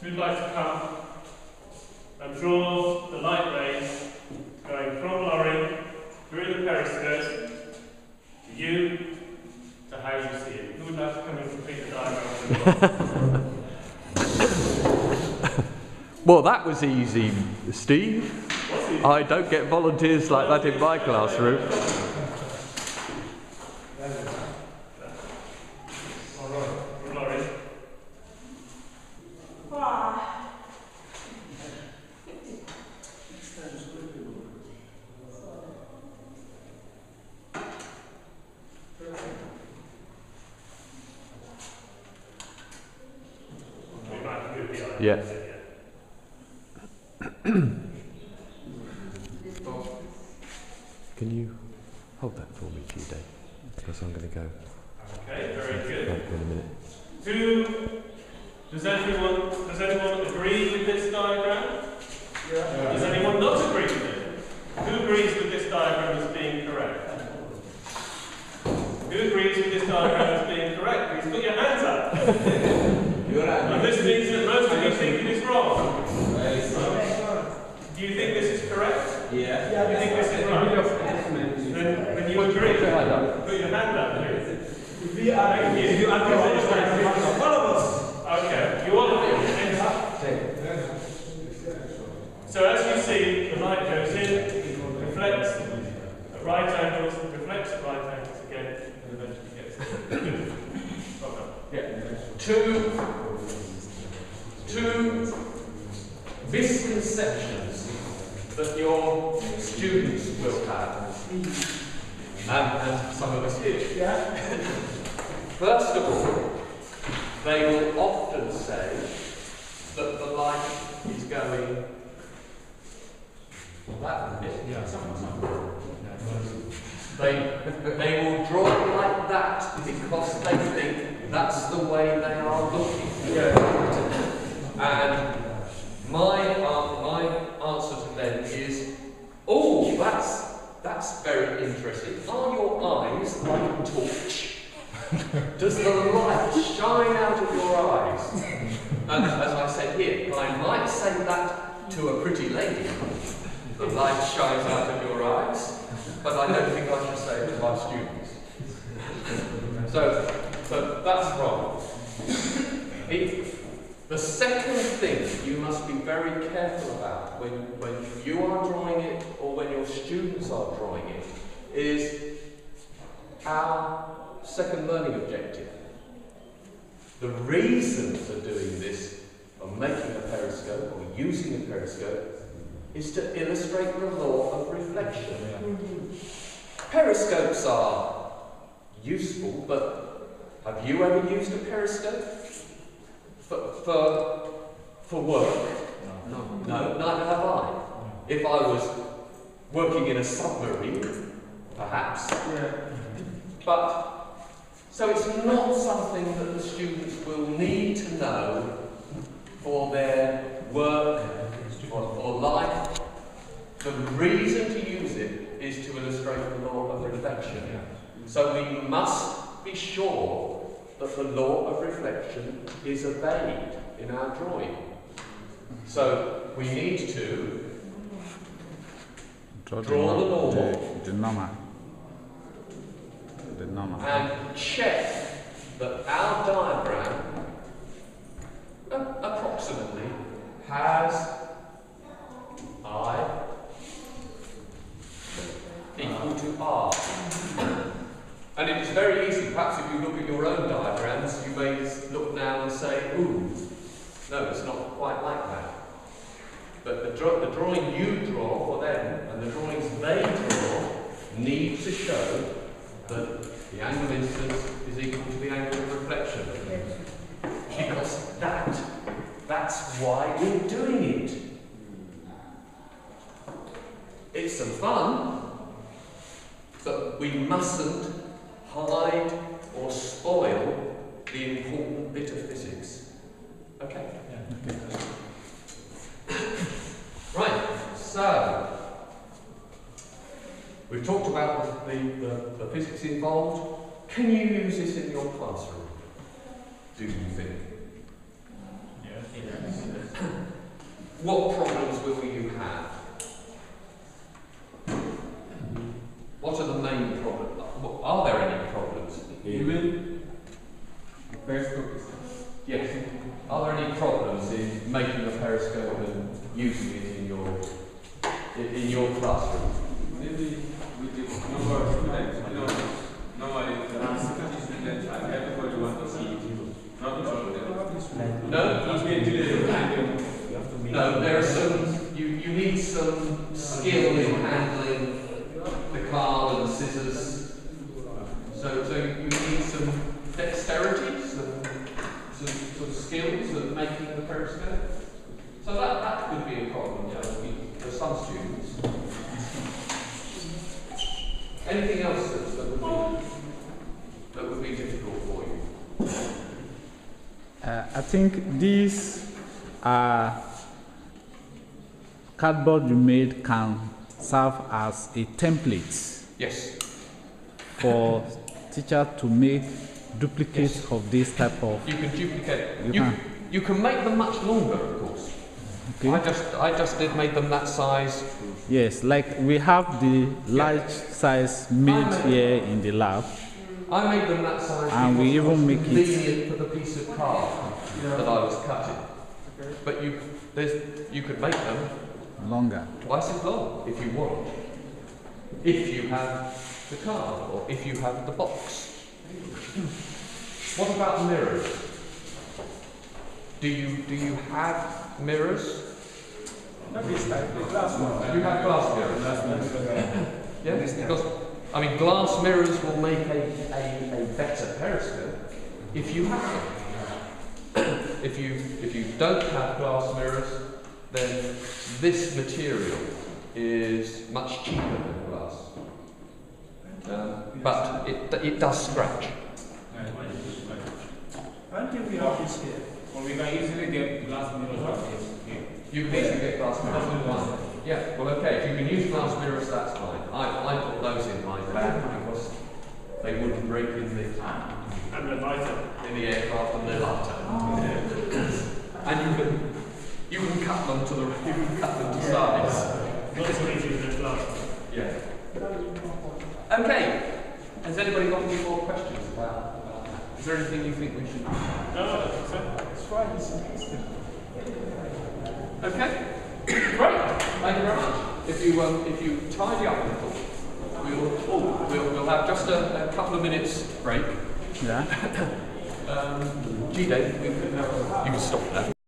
who'd like to come and draw the light rays going from Laurie through the periscope to you to how you see it? Who would like to come and complete the diagram? Well, that was easy, Steve. I don't get volunteers like that in my classroom. Yeah. Can you hold that for me, Jude? Because I'm going to go. Okay, very good. In a minute. Does anyone agree with this diagram? Yeah. Does anyone not agree with it? Who agrees with this diagram as being correct? Who agrees with this diagram as being correct? Please put your hands up. And this means that most of you think it is wrong. Do you think this is correct? Yeah. You think this is right? Then you agree. Put your hand up, please. If you understand, all of us. Okay, you all of you. So as you see, the light goes in, reflects at right angles, reflects at right angles again, and eventually gets two misconceptions that your students will have, and some of us here. First of all, they will often say that the light is going that way. They will draw it like that because they think that's the way they are looking. And my answer to them is, oh, that's very interesting. Are your eyes like a torch? Does the light shine out of your eyes? And as I said here, I might say that to a pretty lady. The light shines out of your eyes, but I don't think I should say it to my students. So that's wrong. The second thing you must be very careful about when you are drawing it or when your students are drawing it is our second learning objective. The reason for doing this, or making a periscope or using a periscope, is to illustrate the law of reflection. Periscopes are useful, but have you ever used a periscope? For work? No, neither have I. If I was working in a submarine, perhaps. But so it's not something that the students will need to know for their work or life. The reason to use it is to illustrate the law of reflection. So we must be sure that the law of reflection is obeyed in our drawing. So we need to draw the normal and check that our diagram approximately has I equal to R. And it is very easy, perhaps if you look at your own diagrams, you may look now and say, ooh, no, it's not quite like that. But the drawing you draw for them and the drawings they draw need to show that the angle of incidence is equal to the angle of reflection. Because that's why we're doing it. It's some fun, but we mustn't hide or spoil the important bit of physics. Okay? Right, so we've talked about the physics involved. Can you use this in your classroom? Do you think? Yes. what problems will you have? What are the main problems? Are there any problems? Yes. Are there any problems in making a periscope and using it in your classroom? Maybe with the number of students, normally there are 60 students and everybody wants to see it. Not all of them. No, there are some, you need some skill in handling the card and the scissors. So you need some dexterity, some skills of making the periscope. So that could be a problem for some students. Anything else that would be difficult for you? I think these cardboard you made can serve as a template. Yes. For teachers to make duplicates of this type of. You can duplicate. You can make them much longer, of course. Okay. I just did make them that size. Yes, like we have the large size made here in the lab. I made them that size and we even make it convenient for the piece of card that I was cutting. But you could make them longer, twice as long if you want. If you have the card or if you have the box. What about mirrors? Do you have mirrors? Not this type, the glass one. You have glass mirrors. Yeah, because I mean glass mirrors will make a better periscope if you have them. If you don't have glass mirrors, then this material is much cheaper than glass. But it does scratch. I think we have this here. Or we can easily get glass mirrors like this here. You can easily get glass mirrors. Yeah, well okay, if you can use glass mirrors, that's fine. I put those in my bag because they wouldn't break in the aircraft and they're lighter. And you can cut them to size. Yeah. Okay. Has anybody got any more questions about? Is there anything you think we should? No, it's fine. It's interesting. Okay. Great. Thank you very much. If you tidy up a little, we'll have just a couple of minutes break. Yeah. G-Day, you can stop now.